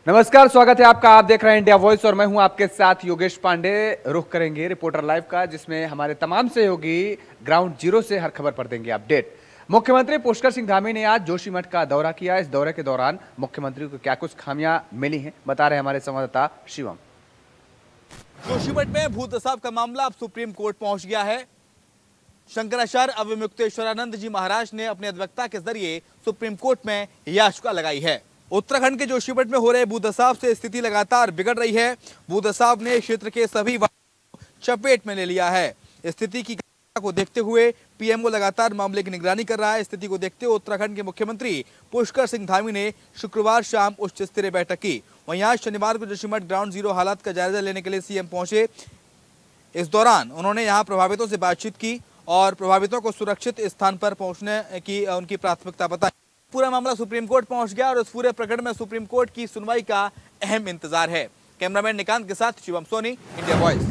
नमस्कार, स्वागत है आपका। आप देख रहे हैं इंडिया वॉइस और मैं हूं आपके साथ योगेश पांडे। रुख करेंगे रिपोर्टर लाइव का, जिसमें हमारे तमाम सहयोगी ग्राउंड जीरो से हर खबर पर देंगे अपडेट। मुख्यमंत्री पुष्कर सिंह धामी ने आज जोशीमठ का दौरा किया। इस दौरे के दौरान मुख्यमंत्री को क्या कुछ खामियां मिली हैं, बता रहे हमारे संवाददाता शिवम। जोशीमठ में भूतसाव का मामला अब सुप्रीम कोर्ट पहुंच गया है। शंकराचार्य अवमुक्तेश्वरानंद जी महाराज ने अपने अधिवक्ता के जरिए सुप्रीम कोर्ट में याचिका लगाई है। उत्तराखंड के जोशीमठ में हो रहे भूदसाव से स्थिति लगातार बिगड़ रही है। भूदसाव ने क्षेत्र के सभी वार्डों को चपेट में ले लिया है। स्थिति की गंभीरता को देखते हुए पीएमओ लगातार मामले की निगरानी कर रहा है। स्थिति को देखते हुए उत्तराखंड के मुख्यमंत्री पुष्कर सिंह धामी ने शुक्रवार शाम उच्च स्तरीय बैठक की। वहीं आज शनिवार को जोशीमठ ग्राउंड जीरो हालात का जायजा लेने के लिए सीएम पहुंचे। इस दौरान उन्होंने यहां प्रभावितों से बातचीत की और प्रभावितों को सुरक्षित स्थान पर पहुंचने की उनकी प्राथमिकता बताई। पूरा मामला सुप्रीम कोर्ट पहुंच गया और इस पूरे प्रकरण में सुप्रीम कोर्ट की सुनवाई का अहम इंतजार है। कैमरामैन निकांत के साथ शिवम सोनी, इंडिया वॉइस।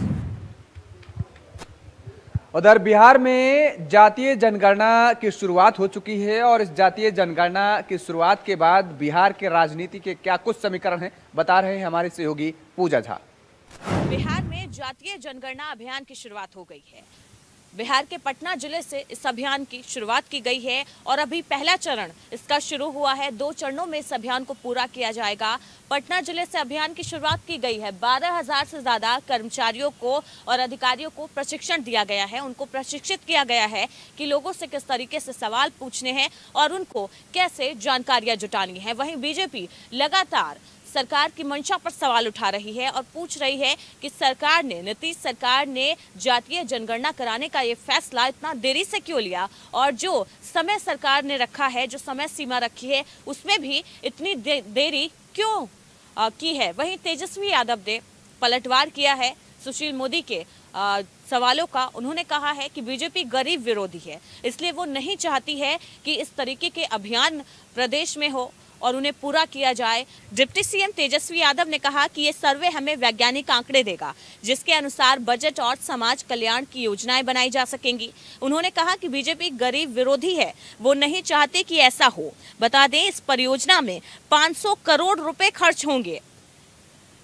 उधर बिहार में जातीय जनगणना की शुरुआत हो चुकी है और इस जातीय जनगणना की शुरुआत के बाद बिहार के राजनीति के क्या कुछ समीकरण हैं, बता रहे हैं हमारे सहयोगी पूजा झा। बिहार में जातीय जनगणना अभियान की शुरुआत हो गई है। बिहार के पटना जिले से इस अभियान की शुरुआत की गई है और अभी पहला चरण इसका शुरू हुआ है। 2 चरणों में इस अभियान को पूरा किया जाएगा। पटना जिले से अभियान की शुरुआत की गई है। 12,000 से ज्यादा कर्मचारियों को और अधिकारियों को प्रशिक्षण दिया गया है। उनको प्रशिक्षित किया गया है कि लोगों से किस तरीके से सवाल पूछने हैं और उनको कैसे जानकारियां जुटानी है। वहीं बीजेपी लगातार सरकार की मंशा पर सवाल उठा रही है और पूछ रही है कि नीतीश सरकार ने जातीय जनगणना कराने का ये फैसला इतना देरी से क्यों लिया और जो समय सरकार ने रखा है, जो समय सीमा रखी है, उसमें भी इतनी देरी क्यों की है। वहीं तेजस्वी यादव ने पलटवार किया है सुशील मोदी के सवालों का। उन्होंने कहा है कि बीजेपी गरीब विरोधी है, इसलिए वो नहीं चाहती है कि इस तरीके के अभियान प्रदेश में हो और उन्हें पूरा किया जाए। डिप्टी सीएम तेजस्वी यादव ने कहा कि ये सर्वे हमें वैज्ञानिक आंकड़े देगा, जिसके अनुसार बजट और समाज कल्याण की योजनाएं बनाई जा सकेंगी। उन्होंने कहा कि बीजेपी गरीब विरोधी है, वो नहीं चाहते कि ऐसा हो। बता दें, इस परियोजना में 500 करोड़ रुपए खर्च होंगे।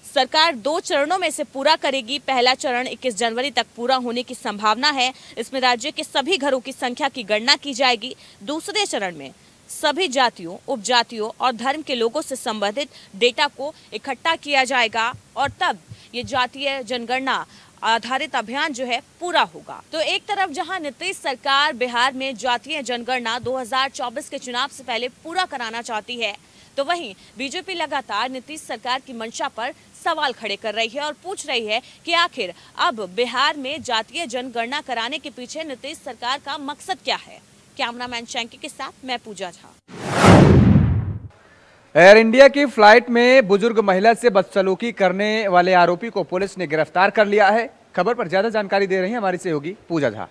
सरकार 2 चरणों में इसे पूरा करेगी। पहला चरण 21 जनवरी तक पूरा होने की संभावना है। इसमें राज्य के सभी घरों की संख्या की गणना की जाएगी। दूसरे चरण में सभी जातियों, उपजातियों और धर्म के लोगों से संबंधित डेटा को इकट्ठा किया जाएगा और तब ये जातीय जनगणना आधारित अभियान जो है पूरा होगा। तो एक तरफ जहां नीतीश सरकार बिहार में जातीय जनगणना 2024 के चुनाव से पहले पूरा कराना चाहती है, तो वहीं बीजेपी लगातार नीतीश सरकार की मंशा पर सवाल खड़े कर रही है और पूछ रही है कि आखिर अब बिहार में जातीय जनगणना कराने के पीछे नीतीश सरकार का मकसद क्या है। कैमरामैन शंकी के साथ मैं पूजा झा। एयर इंडिया की फ्लाइट में बुजुर्ग महिला से बदसलूकी करने वाले आरोपी को पुलिस ने गिरफ्तार कर लिया है। खबर पर ज्यादा जानकारी दे रही है हमारी सहयोगी पूजा झा।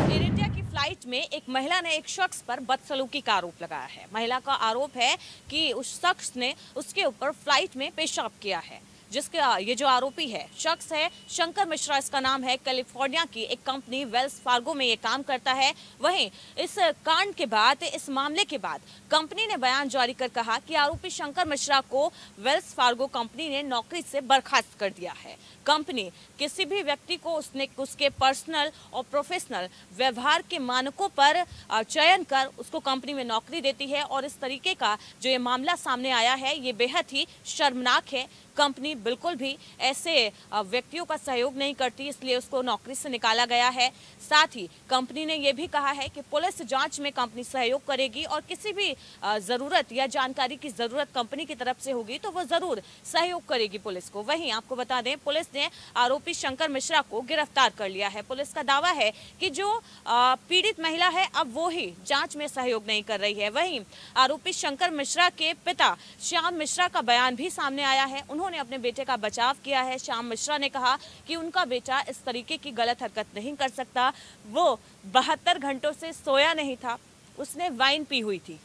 एयर इंडिया की फ्लाइट में एक महिला ने एक शख्स पर बदसलूकी का आरोप लगाया है। महिला का आरोप है कि उस शख्स ने उसके ऊपर फ्लाइट में पेशाब किया है। जिसका ये जो आरोपी है, शख्स है शंकर मिश्रा, इसका नाम है। कैलिफोर्निया की एक कंपनी वेल्स फार्गो में ये काम करता है। वहीं इस कांड के बाद, इस मामले के बाद कंपनी ने बयान जारी कर कहा कि आरोपी शंकर मिश्रा को वेल्स फार्गो कंपनी ने नौकरी से बर्खास्त कर दिया है। कंपनी किसी भी व्यक्ति को उसके पर्सनल और प्रोफेशनल व्यवहार के मानकों पर चयन कर उसको कंपनी में नौकरी देती है और इस तरीके का जो ये मामला सामने आया है, ये बेहद ही शर्मनाक है। कंपनी बिल्कुल भी ऐसे व्यक्तियों का सहयोग नहीं करती, इसलिए उसको नौकरी से निकाला गया है। साथ ही कंपनी ने यह भी कहा है कि पुलिस जांच में कंपनी सहयोग करेगी और किसी भी जरूरत या जानकारी की जरूरत कंपनी की तरफ से होगी तो वो जरूर सहयोग करेगी पुलिस को। वहीं आपको बता दें, पुलिस ने आरोपी शंकर मिश्रा को गिरफ्तार कर लिया है। पुलिस का दावा है कि जो पीड़ित महिला है अब वो ही जांच में सहयोग नहीं कर रही है। वहीं आरोपी शंकर मिश्रा के पिता श्याम मिश्रा का बयान भी सामने आया है। उन्होंने अपने बेटे का बचाव किया है। श्याम मिश्रा ने कहा कि उनका बेटा इस तरीके की गलत हरकत नहीं कर सकता। वो 72 घंटों से सोया नहीं था, उसने वाइन पी हुई थी।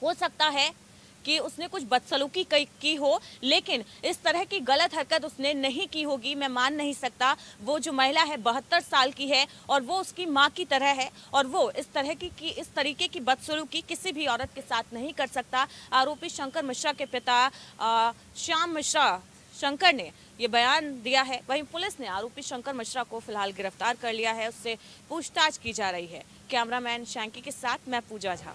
हो सकता है कि उसने कुछ बदसलूकी की हो, लेकिन इस तरह की गलत हरकत उसने नहीं की होगी, मैं मान नहीं सकता। वो जो महिला है 72 साल की है और वो उसकी माँ की तरह है और वो इस तरीके की बदसलूकी किसी भी औरत के साथ नहीं कर सकता। आरोपी शंकर मिश्रा के पिता श्याम मिश्रा शंकर ने ये बयान दिया है। वहीं पुलिस ने आरोपी शंकर मिश्रा को फिलहाल गिरफ्तार कर लिया है, उससे पूछताछ की जा रही है। कैमरामैन शैंकी के साथ मैं पूजा झा।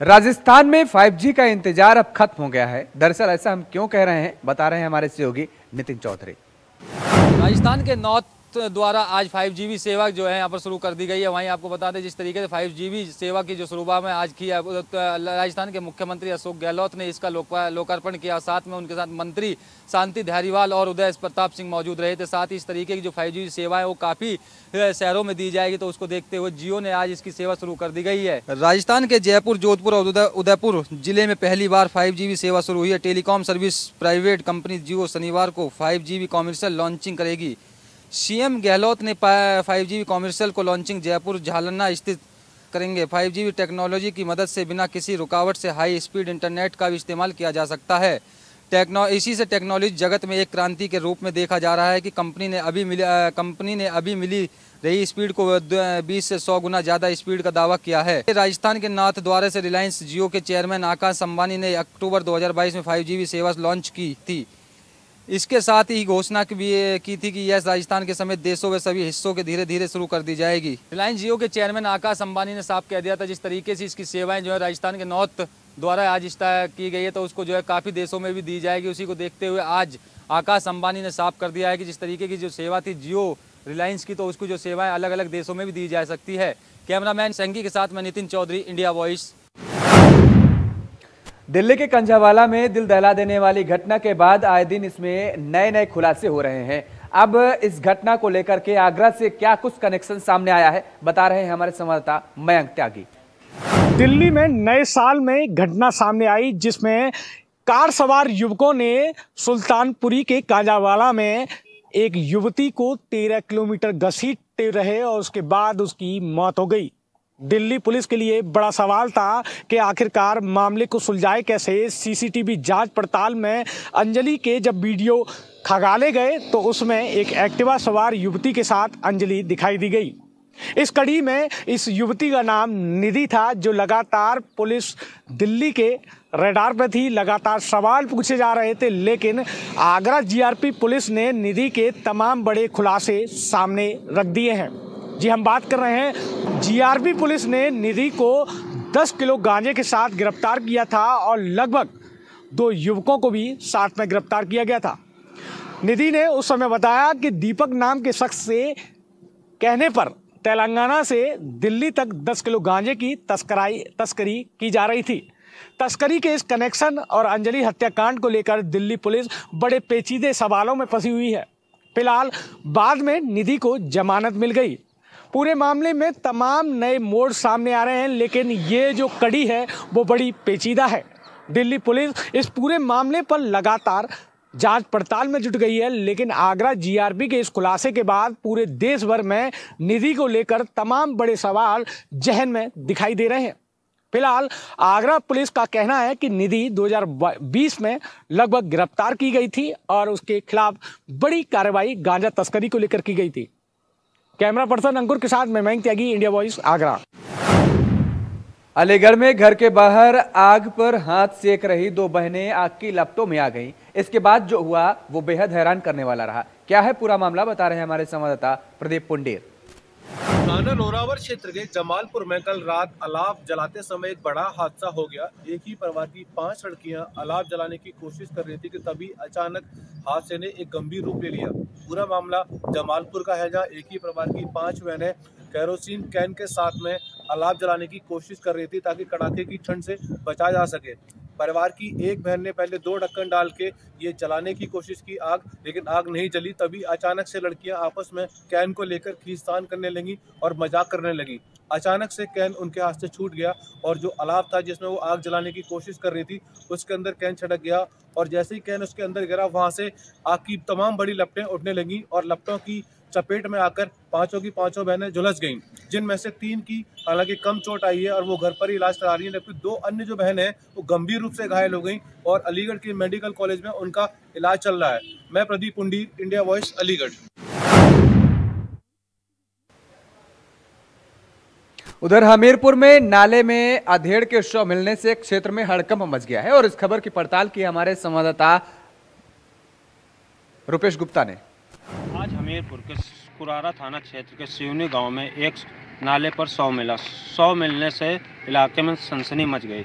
राजस्थान में 5G का इंतजार अब खत्म हो गया है। दरअसल ऐसा हम क्यों कह रहे हैं, बता रहे हैं हमारे सहयोगी नितिन चौधरी। राजस्थान के नॉर्थ द्वारा आज 5G सेवा जो है यहाँ पर शुरू कर दी गई है। वहीं आपको बता दें जिस तरीके से 5G सेवा की जो शुरुआत में आज किया, राजस्थान के मुख्यमंत्री अशोक गहलोत ने इसका लोकार्पण किया। साथ में उनके साथ मंत्री शांति धारीवाल और उदय प्रताप सिंह मौजूद रहे थे। साथ ही इस तरीके की जो 5G सेवा है वो काफ़ी शहरों में दी जाएगी, तो उसको देखते हुए जियो ने आज इसकी सेवा शुरू कर दी गई है। राजस्थान के जयपुर, जोधपुर और उदयपुर जिले में पहली बार 5G सेवा शुरू हुई है। टेलीकॉम सर्विस प्राइवेट कंपनी जियो शनिवार को 5G कॉमर्शियल लॉन्चिंग करेगी। सीएम गहलोत ने 5G कॉमर्शियल को लॉन्चिंग जयपुर झालना स्थित करेंगे। 5G टेक्नोलॉजी की मदद से बिना किसी रुकावट से हाई स्पीड इंटरनेट का भी इस्तेमाल किया जा सकता है। इसी से टेक्नोलॉजी जगत में एक क्रांति के रूप में देखा जा रहा है कि कंपनी ने अभी मिली रही स्पीड को 20 से 100 गुना ज़्यादा स्पीड का दावा किया है। राजस्थान के नाथ द्वारा से रिलायंस जियो के चेयरमैन आकाश अंबानी ने अक्टूबर 2022 में 5G सेवा लॉन्च की थी। इसके साथ ही घोषणा की थी कि यह राजस्थान के समेत देशों व सभी हिस्सों के धीरे धीरे शुरू कर दी जाएगी। रिलायंस जियो के चेयरमैन आकाश अंबानी ने साफ कह दिया था जिस तरीके से इसकी सेवाएं जो है राजस्थान के नॉर्थ द्वारा आज की गई है, तो उसको जो है काफ़ी देशों में भी दी जाएगी। उसी को देखते हुए आज आकाश अंबानी ने साफ कर दिया है कि जिस तरीके की जो सेवा थी जियो रिलायंस की, तो उसको जो सेवाएं अलग अलग देशों में भी दी जा सकती है। कैमरामैन संगी के साथ मैं नितिन चौधरी, इंडिया वॉइस। दिल्ली के कंझावाला में दिल दहला देने वाली घटना के बाद आए दिन इसमें नए नए खुलासे हो रहे हैं। अब इस घटना को लेकर के आगरा से क्या कुछ कनेक्शन सामने आया है, बता रहे हैं हमारे संवाददाता मयंक त्यागी। दिल्ली में नए साल में घटना सामने आई जिसमें कार सवार युवकों ने सुल्तानपुरी के कांझावाला में एक युवती को 13 किलोमीटर घसीटते रहे और उसके बाद उसकी मौत हो गई। दिल्ली पुलिस के लिए बड़ा सवाल था कि आखिरकार मामले को सुलझाए कैसे। सीसीटीवी जांच पड़ताल में अंजलि के जब वीडियो खंगाले गए तो उसमें एक एक्टिवा सवार युवती के साथ अंजलि दिखाई दी गई। इस कड़ी में इस युवती का नाम निधि था, जो लगातार पुलिस दिल्ली के रडार पर थी। लगातार सवाल पूछे जा रहे थे, लेकिन आगरा जीआरपी पुलिस ने निधि के तमाम बड़े खुलासे सामने रख दिए हैं। जी, हम बात कर रहे हैं जीआरपी पुलिस ने निधि को 10 किलो गांजे के साथ गिरफ्तार किया था और लगभग 2 युवकों को भी साथ में गिरफ्तार किया गया था। निधि ने उस समय बताया कि दीपक नाम के शख्स से कहने पर तेलंगाना से दिल्ली तक 10 किलो गांजे की तस्करी की जा रही थी। तस्करी के इस कनेक्शन और अंजलि हत्याकांड को लेकर दिल्ली पुलिस बड़े पेचीदे सवालों में फंसी हुई है। फिलहाल बाद में निधि को जमानत मिल गई। पूरे मामले में तमाम नए मोड़ सामने आ रहे हैं, लेकिन ये जो कड़ी है वो बड़ी पेचीदा है। दिल्ली पुलिस इस पूरे मामले पर लगातार जांच पड़ताल में जुट गई है, लेकिन आगरा जीआरपी के इस खुलासे के बाद पूरे देश भर में निधि को लेकर तमाम बड़े सवाल जहन में दिखाई दे रहे हैं। फिलहाल आगरा पुलिस का कहना है कि निधि 2020 में लगभग गिरफ्तार की गई थी और उसके खिलाफ बड़ी कार्रवाई गांजा तस्करी को लेकर की गई थी। कैमरा पर्सन अंकुर के साथ मैं मयंक त्यागी, इंडिया वॉइस, आगरा। अलीगढ़ में घर के बाहर आग पर हाथ सेक रही 2 बहनें आग की लपटों में आ गईं। इसके बाद जो हुआ वो बेहद हैरान करने वाला रहा। क्या है पूरा मामला, बता रहे हैं हमारे संवाददाता प्रदीप पुंडेर। थाना नौरावर क्षेत्र के जमालपुर में कल रात अलाव जलाते समय एक बड़ा हादसा हो गया। एक ही परिवार की 5 लड़कियां अलाव जलाने की कोशिश कर रही थी कि तभी अचानक हादसे ने एक गंभीर रूप ले लिया। पूरा मामला जमालपुर का है, जहां एक ही परिवार की 5 बहनें केरोसिन कैन के साथ में अलाव जलाने की कोशिश कर रही थी ताकि कड़ाके की ठंड से बचा जा सके। परिवार की एक बहन ने पहले 2 ढक्कन डाल के ये जलाने की कोशिश की आग, लेकिन आग नहीं जली। तभी अचानक से लड़कियां आपस में कैन को लेकर खींचतान करने लगी और मजाक करने लगी। अचानक से कैन उनके हाथ से छूट गया और जो अलाव था जिसमें वो आग जलाने की कोशिश कर रही थी उसके अंदर कैन छटक गया और जैसे ही कैन उसके अंदर गिरा वहां से आग की तमाम बड़ी लपटें उठने लगी और लपटों की चपेट में आकर पांचों की पांचों बहनें झुलस गईं, जिनमें से 3 की हालांकि कम चोट आई है और वो घर पर ही इलाज करा रही है, जबकि 2 अन्य जो बहनें हैं वो गंभीर रूप से घायल हो गई और अलीगढ़ के मेडिकल कॉलेज में उनका इलाज चल रहा है। मैं प्रदीप पुंडीर, इंडिया वॉइस, अलीगढ़। उधर हमीरपुर में नाले में अधेड़ के शव मिलने से क्षेत्र में हड़कंप मच गया है और इस खबर की पड़ताल की हमारे संवाददाता रुपेश गुप्ता ने। आज हमीरपुर के कुरारा थाना क्षेत्र के सिवनी गांव में एक नाले पर शव मिला। शव मिलने से इलाके में सनसनी मच गई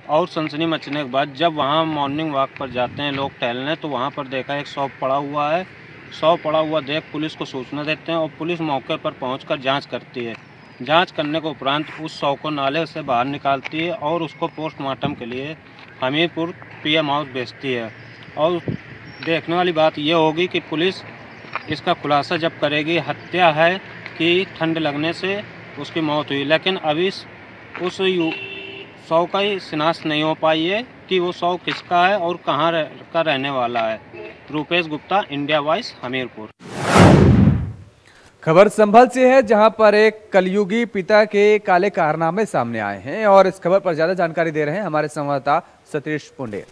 और सनसनी मचने के बाद जब वहां मॉर्निंग वॉक पर जाते हैं लोग टहलने, तो वहां पर देखा एक शव पड़ा हुआ है। शव पड़ा हुआ देख पुलिस को सूचना देते हैं और पुलिस मौके पर पहुंचकर जांच करती है। जांच करने के उपरांत उस शव को नाले से बाहर निकालती है और उसको पोस्टमार्टम के लिए हमीरपुर पीएम हाउस भेजती है। और देखने वाली बात यह होगी कि पुलिस इसका खुलासा जब करेगी हत्या है कि ठंड लगने से उसकी मौत हुई, लेकिन अभी उस शव का ही शिनाख्त नहीं हो पाई है कि वो शव किसका है और कहाँ का रहने वाला है। Rupesh Gupta, India voice, Hamirpur. खबर संभल से है, जहां पर एक कलयुगी पिता के काले कारनामे सामने आए हैं और इस खबर पर ज्यादा जानकारी दे रहे हैं हमारे संवाददाता सतीश पुंडेर।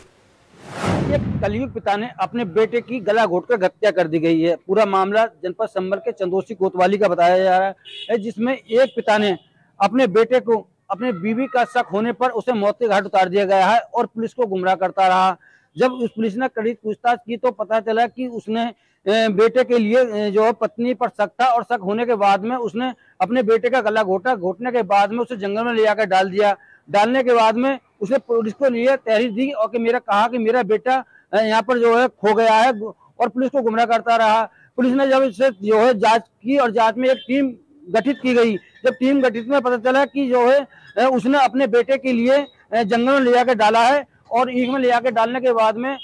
एक कलयुग पिता ने अपने बेटे की गला घोटकर हत्या कर दी गई है। पूरा मामला जनपद संभल के चंदोसी कोतवाली का बताया जा रहा है, जिसमें एक पिता ने अपने बेटे को अपने बीवी का शक होने पर उसे मौत के घाट उतार दिया गया है और पुलिस को गुमराह करता रहा। जब उस पुलिस ने कड़ी पूछताछ की तो पता चला कि उसने बेटे के लिए जो है पत्नी पर शक था और शक होने के बाद में उसने अपने बेटे का गला घोटा। घोटने के बाद में उसे जंगल में ले जाकर डाल दिया। डालने के बाद में उसने पुलिस को लिए तहरीर दी और कहा कि मेरा बेटा यहाँ पर जो है खो गया है और पुलिस को गुमराह करता रहा। पुलिस ने जब इससे जो है जांच की और जांच में एक टीम गठित की गई। जब टीम गठित में पता चला कि जो है उसने अपने बेटे के लिए जंगल में ले जाकर डाला है और ईख में ले जाकर डालने के बाद में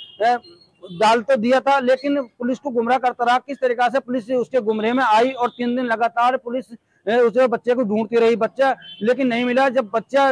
डाल तो दिया था, लेकिन पुलिस को गुमराह करता रहा। किस तरीका से पुलिस उसके गुमराह में आई और 3 दिन लगातार पुलिस उसे बच्चे को ढूंढती रही, बच्चा लेकिन नहीं मिला। जब बच्चा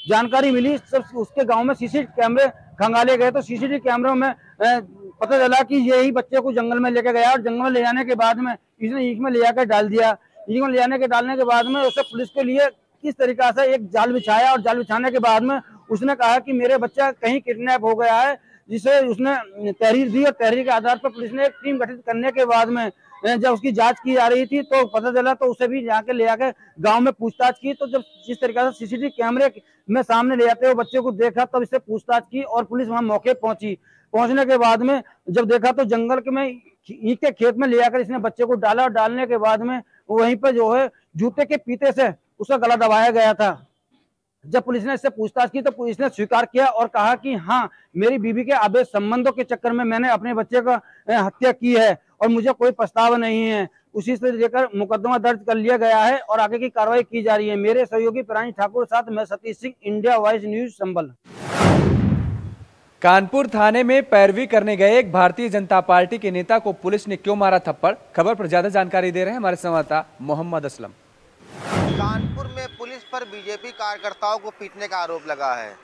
जानकारी मिली, सब उसके गांव में सीसीटीवी कैमरे खंगाले गए तो सीसीटीवी कैमरों में पता चला कि यही बच्चे को जंगल में लेकर गया और जंगल में ले जाने के बाद में इसने ईख में ले जाकर डाल दिया। ईख में ले जाने के डालने के बाद में उसे पुलिस के लिए किस तरीका से एक जाल बिछाया और जाल बिछाने के बाद में उसने कहा कि मेरे बच्चा कहीं किडनैप हो गया है, जिसे उसने तहरीर दी और तहरीर के आधार पर पुलिस ने एक टीम गठित करने के बाद में जब उसकी जांच की जा रही थी तो पता चला, तो उसे भी जाके ले जाकर गांव में पूछताछ की। तो जब जिस तरीके से सीसीटीवी कैमरे में सामने ले जाते हुए बच्चे को देखा तब इससे पूछताछ की और पुलिस वहां मौके पहुंची। पहुंचने के बाद में जब देखा तो जंगल के में ईंट के खेत में ले जाकर इसने बच्चे को डाला और डालने के बाद में वहीं पर जो है जूते के फीते से उसका गला दबाया गया था। जब पुलिस ने इससे पूछताछ की तो पुलिस ने स्वीकार किया और कहा कि हाँ, मेरी बीवी के अवैध संबंधों के चक्कर में मैंने अपने बच्चे का हत्या की है और मुझे कोई पछतावा नहीं है। उसी से लेकर मुकदमा दर्ज कर लिया गया है और आगे की कार्रवाई की जा रही है। मेरे सहयोगी प्राणी ठाकुर साथ मैं Satish Singh, India voice news Sambhal. Kanpur थाने में पैरवी करने गए एक भारतीय जनता पार्टी के नेता को पुलिस ने क्यों मारा थप्पड़, खबर पर ज्यादा जानकारी दे रहे हैं हमारे संवाददाता मोहम्मद असलम। कानपुर में पुलिस पर बीजेपी कार्यकर्ताओं को पीटने का आरोप लगा है।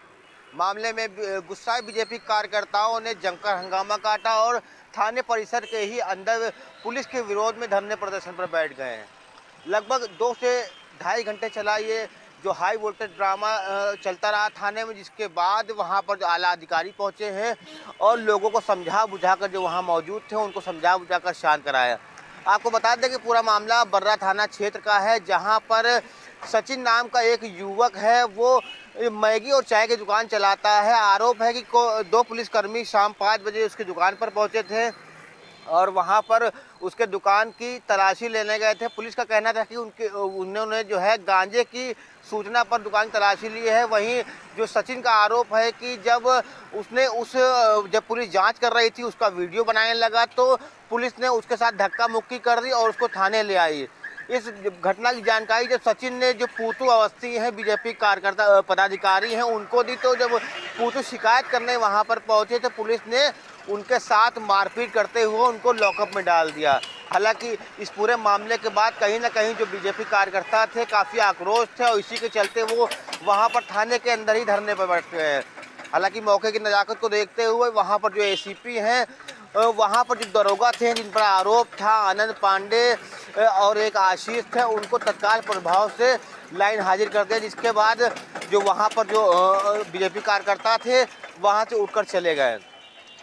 मामले में गुस्साए बीजेपी कार्यकर्ताओं ने जमकर हंगामा काटा और थाने परिसर के ही अंदर पुलिस के विरोध में धरने प्रदर्शन पर बैठ गए हैं। लगभग 2 से ढाई घंटे चला ये जो हाई वोल्टेज ड्रामा चलता रहा थाने में, जिसके बाद वहां पर जो आला अधिकारी पहुंचे हैं और लोगों को समझा बुझाकर, जो वहां मौजूद थे उनको समझा बुझाकर शांत कराया। आपको बता दें कि पूरा मामला बर्रा थाना क्षेत्र का है, जहां पर सचिन नाम का एक युवक है, वो मैगी और चाय की दुकान चलाता है। आरोप है कि 2 पुलिसकर्मी शाम 5 बजे उसकी दुकान पर पहुंचे थे और वहां पर उसके दुकान की तलाशी लेने गए थे। पुलिस का कहना था कि उन्होंने जो है गांजे की सूचना पर दुकान तलाशी ली है। वहीं जो सचिन का आरोप है कि जब पुलिस जांच कर रही थी उसका वीडियो बनाने लगा तो पुलिस ने उसके साथ धक्का मुक्की कर दी और उसको थाने ले आई। इस घटना की जानकारी जब सचिन ने जो पूतू अवस्थी हैं बीजेपी कार्यकर्ता पदाधिकारी हैं उनको दी, तो जब पूतू शिकायत करने वहां पर पहुंचे तो पुलिस ने उनके साथ मारपीट करते हुए उनको लॉकअप में डाल दिया। हालांकि इस पूरे मामले के बाद कहीं ना कहीं जो बीजेपी कार्यकर्ता थे काफ़ी आक्रोश थे और इसी के चलते वो वहां पर थाने के अंदर ही धरने पर बैठ गए हैं। हालांकि मौके की नज़ाकत को देखते हुए वहां पर जो एसीपी हैं वहाँ पर जो दरोगा थे जिन पर आरोप था, आनंद पांडे और एक आशीष थे, उनको तत्काल प्रभाव से लाइन हाजिर कर दिया, जिसके बाद जो वहाँ पर जो बीजेपी कार्यकर्ता थे वहाँ से उठकर चले गए।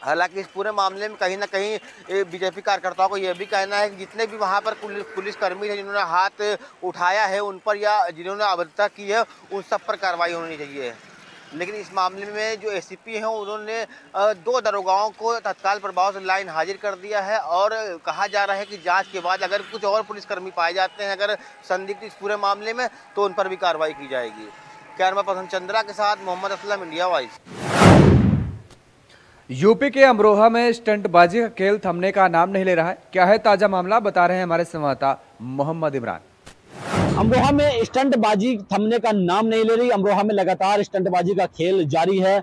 हालांकि इस पूरे मामले में कहीं ना कहीं बीजेपी कार्यकर्ताओं को यह भी कहना है कि जितने भी वहाँ पर पुलिसकर्मी हैं जिन्होंने हाथ उठाया है उन पर या जिन्होंने अभद्रता की है उन सब पर कार्रवाई होनी चाहिए। लेकिन इस मामले में जो एसीपी हैं उन्होंने 2 दरोगाओं को तत्काल प्रभाव से लाइन हाजिर कर दिया है और कहा जा रहा है कि जांच के बाद अगर कुछ और पुलिसकर्मी पाए जाते हैं अगर संदिग्ध इस पूरे मामले में तो उन पर भी कार्रवाई की जाएगी। कैमरा पर्सन चंद्रा के साथ Mohammad Aslam, India Voice. UP के अमरोहा में स्टंटबाजी का खेल थमने का नाम नहीं ले रहा है। क्या है ताजा मामला, बता रहे हैं हमारे संवाददाता मोहम्मद इमरान। अमरोहा में स्टंटबाजी थमने का नाम नहीं ले रही। अमरोहा में लगातार स्टंटबाजी का खेल जारी है।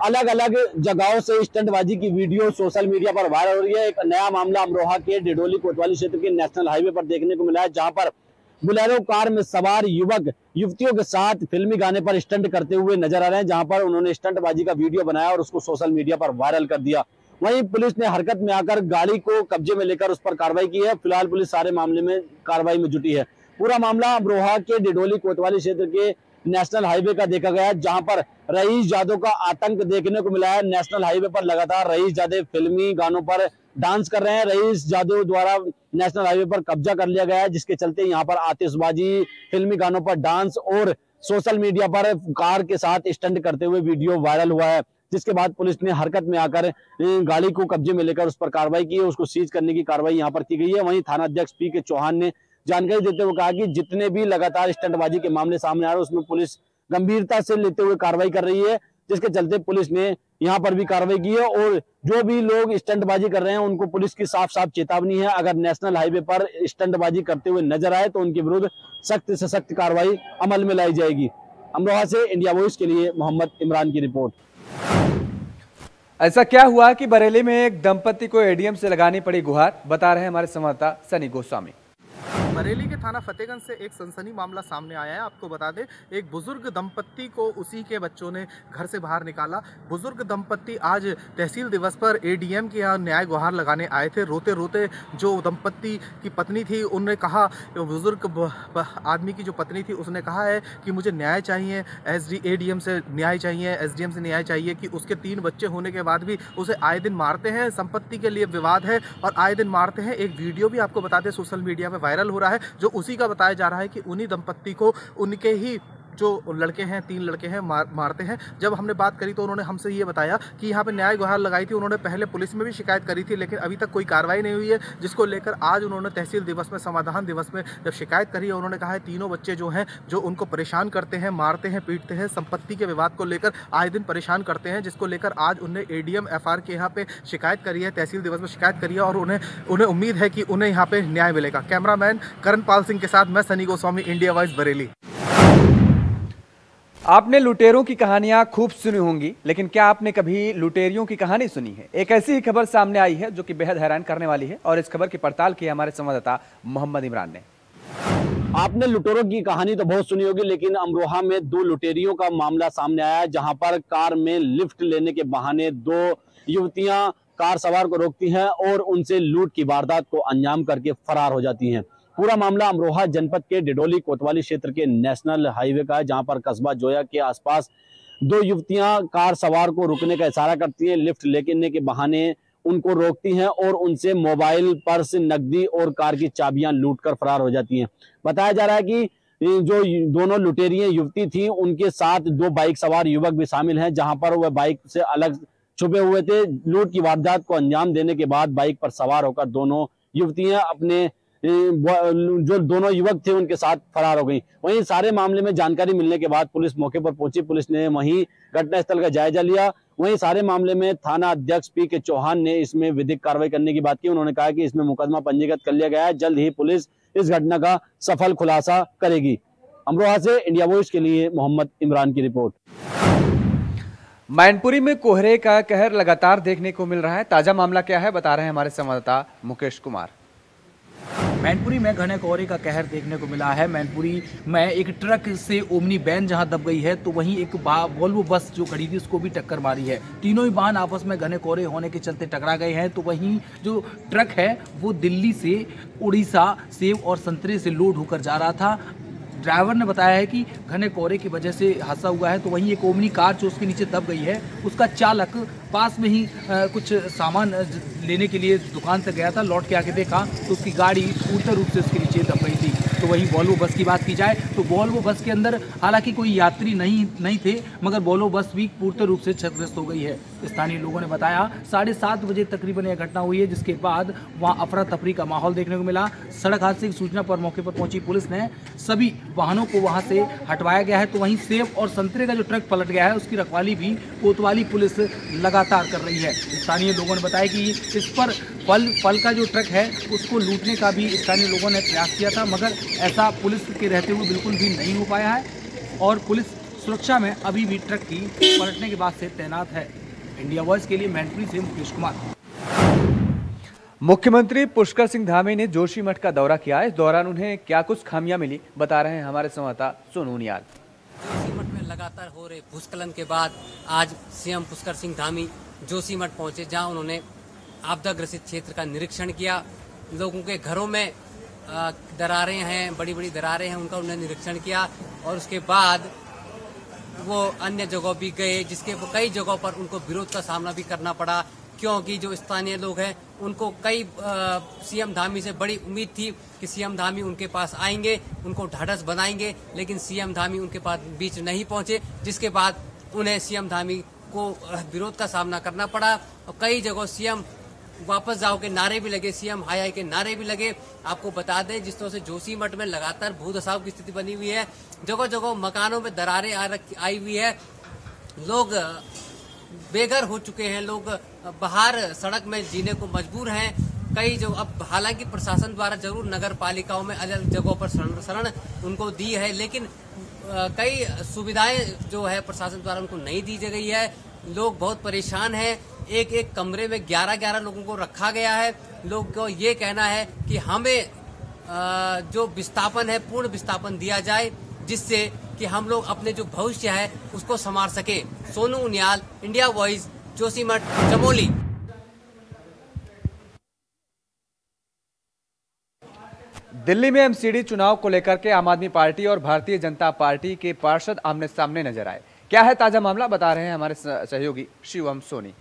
अलग अलग जगहों से स्टंटबाजी की वीडियो सोशल मीडिया पर वायरल हो रही है। एक नया मामला अमरोहा के डिडोली कोतवाली क्षेत्र के नेशनल हाईवे पर देखने को मिला है, जहां पर बुलेरो कार में सवार युवक युवतियों के साथ फिल्मी गाने पर स्टंट करते हुए नजर आ रहे हैं, जहां पर उन्होंने स्टंटबाजी का वीडियो बनाया और उसको सोशल मीडिया पर वायरल कर दिया। वहीं पुलिस ने हरकत में आकर गाड़ी को कब्जे में लेकर उस पर कार्रवाई की है। फिलहाल पुलिस सारे मामले में कार्रवाई में जुटी है। पूरा मामला अमरोहा के डिडोली कोतवाली क्षेत्र के नेशनल हाईवे का देखा गया है, जहां पर रईस जादव का आतंक देखने को मिला है। नेशनल हाईवे पर लगातार रईस जादव फिल्मी गानों पर डांस कर रहे हैं। रईस जादव द्वारा नेशनल हाईवे पर कब्जा कर लिया गया है, जिसके चलते यहाँ पर आतिशबाजी, फिल्मी गानों पर डांस और सोशल मीडिया पर कार के साथ स्टंट करते हुए वीडियो वायरल हुआ है, जिसके बाद पुलिस ने हरकत में आकर गाड़ी को कब्जे में लेकर उस पर कार्रवाई की है। उसको सीज करने की कार्रवाई यहाँ पर की गई है। वहीं थाना अध्यक्ष पी.के. चौहान ने जानकारी देते हुए कहा कि जितने भी लगातार स्टंटबाजी के मामले सामने आ रहे हैं उसमें पुलिस गंभीरता से लेते हुए कार्रवाई कर रही है, जिसके चलते पुलिस ने यहाँ पर भी कार्रवाई की है। और जो भी लोग स्टंटबाजी कर रहे हैं उनको पुलिस की साफ साफ चेतावनी है, अगर नेशनल हाईवे पर स्टंटबाजी करते हुए नजर आए तो उनके विरुद्ध सख्त से सख्त कार्रवाई अमल में लाई जाएगी। अमरोहा से इंडिया वॉइस के लिए मोहम्मद इमरान की रिपोर्ट। ऐसा क्या हुआ कि बरेली में एक दंपति को एडीएम से लगानी पड़ी गुहार, बता रहे हैं हमारे संवाददाता सनी गोस्वामी। बरेली के थाना फतेहगंज से एक सनसनी मामला सामने आया है। आपको बता दें, एक बुजुर्ग दंपत्ति को उसी के बच्चों ने घर से बाहर निकाला। बुजुर्ग दंपत्ति आज तहसील दिवस पर एडीएम के यहाँ न्याय गुहार लगाने आए थे। रोते रोते जो दंपत्ति की पत्नी थी उन्होंने कहा, बुजुर्ग आदमी की जो पत्नी थी उसने कहा है कि मुझे न्याय चाहिए, एडीएम से न्याय चाहिए, एसडीएम से न्याय चाहिए, कि उसके 3 बच्चे होने के बाद भी उसे आए दिन मारते हैं। संपत्ति के लिए विवाद है और आए दिन मारते हैं। एक वीडियो भी आपको बता दें सोशल मीडिया में वायरल हो रहा है, जो उसी का बताया जा रहा है कि उन्हीं दंपत्ति को उनके ही जो लड़के हैं, 3 लड़के हैं, मारते हैं। जब हमने बात करी तो उन्होंने हमसे ये बताया कि यहाँ पे न्याय गुहार लगाई थी। उन्होंने पहले पुलिस में भी शिकायत करी थी, लेकिन अभी तक कोई कार्रवाई नहीं हुई है, जिसको लेकर आज उन्होंने तहसील दिवस में, समाधान दिवस में जब शिकायत करी है, उन्होंने कहा है 3 बच्चे जो हैं जो उनको परेशान करते हैं, मारते हैं, पीटते हैं, संपत्ति के विवाद को लेकर आए दिन परेशान करते हैं, जिसको लेकर आज उन्हें एडीएम एफआर के यहाँ पे शिकायत करी है, तहसील दिवस में शिकायत करी है और उन्हें उम्मीद है कि उन्हें यहाँ पे न्याय मिलेगा। कैमरामैन करणपाल सिंह के साथ मैं सनी गोस्वामी, इंडिया वॉइस, बरेली। आपने लुटेरों की कहानियां खूब सुनी होंगी, लेकिन क्या आपने कभी लुटेरियों की कहानी सुनी है? एक ऐसी ही खबर सामने आई है जो कि बेहद हैरान करने वाली है और इस खबर की पड़ताल की हमारे संवाददाता मोहम्मद इमरान ने। आपने लुटेरों की कहानी तो बहुत सुनी होगी, लेकिन अमरोहा में 2 लुटेरियों का मामला सामने आया है, जहां पर कार में लिफ्ट लेने के बहाने 2 युवतियां कार सवार को रोकती हैं और उनसे लूट की वारदात को अंजाम करके फरार हो जाती हैं। पूरा मामला अमरोहा जनपद के डिडोली कोतवाली क्षेत्र के नेशनल हाईवे का है, जहां पर कस्बा जोया के आसपास 2 युवतियां कार सवार को रुकने का इशारा करती हैं, लिफ्ट लेने के बहाने उनको रोकती हैं और उनसे मोबाइल, पर्स, नकदी और कार की चाबियां लूटकर फरार हो जाती हैं। बताया जा रहा है कि जो दोनों लुटेरियां युवती थी उनके साथ 2 बाइक सवार युवक भी शामिल हैं, जहां पर वह बाइक से अलग छुपे हुए थे। लूट की वारदात को अंजाम देने के बाद बाइक पर सवार होकर दोनों युवतियां अपने जो दोनों युवक थे उनके साथ फरार हो गई। वहीं सारे मामले में जानकारी मिलने के बाद पुलिस मौके पर पहुंची। पुलिस ने वहीं घटनास्थल का जायजा लिया। वहीं सारे मामले में थाना अध्यक्ष पी.के. चौहान ने इसमें विधिक कार्रवाई करने की बात की। उन्होंने कहा कि इसमें मुकदमा पंजीकृत कर लिया गया है, जल्द ही पुलिस इस घटना का सफल खुलासा करेगी। अमरोहा से इंडिया वॉइस के लिए मोहम्मद इमरान की रिपोर्ट। मैनपुरी में कोहरे का कहर लगातार देखने को मिल रहा है। ताजा मामला क्या है, बता रहे हैं हमारे संवाददाता मुकेश कुमार। मैनपुरी में घने कोहरे का कहर देखने को मिला है। मैनपुरी में एक ट्रक से ओमनी वैन जहां दब गई है तो वहीं एक वोल्वो बस जो खड़ी थी उसको भी टक्कर मारी है। तीनों ही वाहन आपस में घने कोहरे होने के चलते टकरा गए हैं। तो वहीं जो ट्रक है वो दिल्ली से उड़ीसा सेब और संतरे से लोड होकर जा रहा था। ड्राइवर ने बताया है कि घने कोहरे की वजह से हादसा हुआ है। तो वहीं एक ओमनी कार जो उसके नीचे दब गई है उसका चालक पास में ही कुछ सामान लेने के लिए दुकान तक गया था। लौट के आके देखा तो उसकी गाड़ी पूर्ण रूप से उसके नीचे दब गई थी। तो वहीं वोल्वो बस की बात की जाए तो वोल्वो बस के अंदर हालांकि कोई यात्री नहीं थे, मगर वोल्वो बस भी पूर्ण रूप से क्षतिग्रस्त हो गई है। स्थानीय लोगों ने बताया 7:30 बजे तकरीबन यह घटना हुई है, जिसके बाद वहां अफरा तफरी का माहौल देखने को मिला। सड़क हादसे की सूचना पर मौके पर पहुंची पुलिस ने सभी वाहनों को वहां से हटवाया गया है। तो वहीं सेब और संतरे का जो ट्रक पलट गया है उसकी रखवाली भी कोतवाली पुलिस लगातार कर रही है। स्थानीय लोगों ने बताया कि इस पर फल का जो ट्रक है उसको लूटने का भी स्थानीय लोगों ने प्रयास किया था, मगर ऐसा पुलिस के रहते हुए बिल्कुल भी नहीं हो पाया है और पुलिस सुरक्षा में अभी भी ट्रक की पलटने के बाद से तैनात है। इंडिया वॉइस के लिए मैनपुरी से मुकेश कुमार। मुख्यमंत्री पुष्कर सिंह धामी ने जोशीमठ का दौरा किया। इस दौरान उन्हें क्या कुछ खामियां मिली बता रहे हैं हमारे संवाददाता सोनू नियाल। जोशीमठ में लगातार हो रहे भूस्खलन के बाद आज सीएम पुष्कर सिंह धामी जोशीमठ पहुंचे, जहां उन्होंने आपदा ग्रसित क्षेत्र का निरीक्षण किया। लोगों के घरों में दरारें हैं, बड़ी बड़ी दरारें हैं, उनका उन्होंने निरीक्षण किया और उसके बाद वो अन्य जगह भी गए, जिसके कई जगहों पर उनको विरोध का सामना भी करना पड़ा, क्योंकि जो स्थानीय लोग हैं उनको कई सीएम धामी से बड़ी उम्मीद थी कि सीएम धामी उनके पास आएंगे, उनको ढाढ़स बनाएंगे, लेकिन सीएम धामी उनके पास बीच नहीं पहुंचे, जिसके बाद उन्हें सीएम धामी को विरोध का सामना करना पड़ा और कई जगह सीएम वापस जाओ के नारे भी लगे, सीएम हाय हाय के नारे भी लगे। आपको बता दें जिस तरह से जोशीमठ में लगातार भूदसाव की स्थिति बनी हुई है, जगह जगह मकानों में दरारें आई हुई है, लोग बेघर हो चुके हैं, लोग बाहर सड़क में जीने को मजबूर हैं। कई जो अब हालांकि प्रशासन द्वारा जरूर नगर पालिकाओं में अलग जगहों पर शरण उनको दी है, लेकिन कई सुविधाएं जो है प्रशासन द्वारा उनको नहीं दी गई है। लोग बहुत परेशान हैं। एक एक कमरे में 11-11 लोगों को रखा गया है। लोग को ये कहना है कि हमें जो विस्थापन है पूर्ण विस्थापन दिया जाए, जिससे कि हम लोग अपने जो भविष्य है उसको संवार सके। Sonu Uniyal, India voice, Joshimath, Chamoli. दिल्ली में एमसीडी चुनाव को लेकर के आम आदमी पार्टी और भारतीय जनता पार्टी के पार्षद आमने सामने नजर आए। क्या है ताजा मामला बता रहे हैं हमारे सहयोगी शिवम सोनी।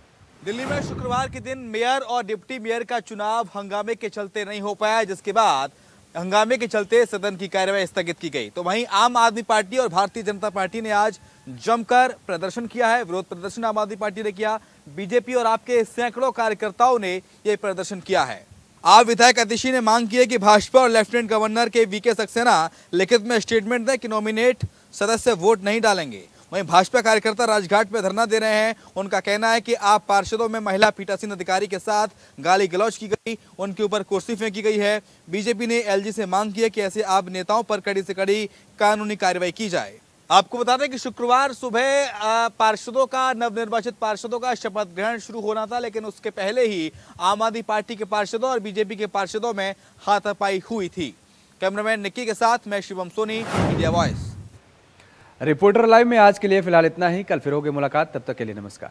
दिल्ली में शुक्रवार के दिन मेयर और डिप्टी मेयर का चुनाव हंगामे के चलते नहीं हो पाया, जिसके बाद हंगामे के चलते सदन की कार्यवाही स्थगित की गई। तो वहीं आम आदमी पार्टी और भारतीय जनता पार्टी ने आज जमकर प्रदर्शन किया है। विरोध प्रदर्शन आम आदमी पार्टी ने किया। बीजेपी और आपके सैकड़ों कार्यकर्ताओं ने यह प्रदर्शन किया है। आप विधायक अतिशी ने मांग की है कि भाजपा और लेफ्टिनेंट गवर्नर के वीके सक्सेना लिखित में स्टेटमेंट दें कि नॉमिनेट सदस्य वोट नहीं डालेंगे। वहीं भाजपा कार्यकर्ता राजघाट पर धरना दे रहे हैं। उनका कहना है कि आप पार्षदों में महिला पीठासीन अधिकारी के साथ गाली गलौज की गई, उनके ऊपर कुर्सी फेंकी गई है। बीजेपी ने एलजी से मांग की है कि ऐसे आप नेताओं पर कड़ी से कड़ी कानूनी कार्रवाई की जाए। आपको बता दें कि शुक्रवार सुबह पार्षदों का, नवनिर्वाचित पार्षदों का शपथ ग्रहण शुरू होना था, लेकिन उसके पहले ही आम आदमी पार्टी के पार्षदों और बीजेपी के पार्षदों में हाथापाई हुई थी। कैमरामैन निक्की के साथ मैं Shivam Soni, India Voice. Reporter live में आज के लिए फिलहाल इतना ही। कल फिर होगी मुलाकात, तब तक के लिए नमस्कार।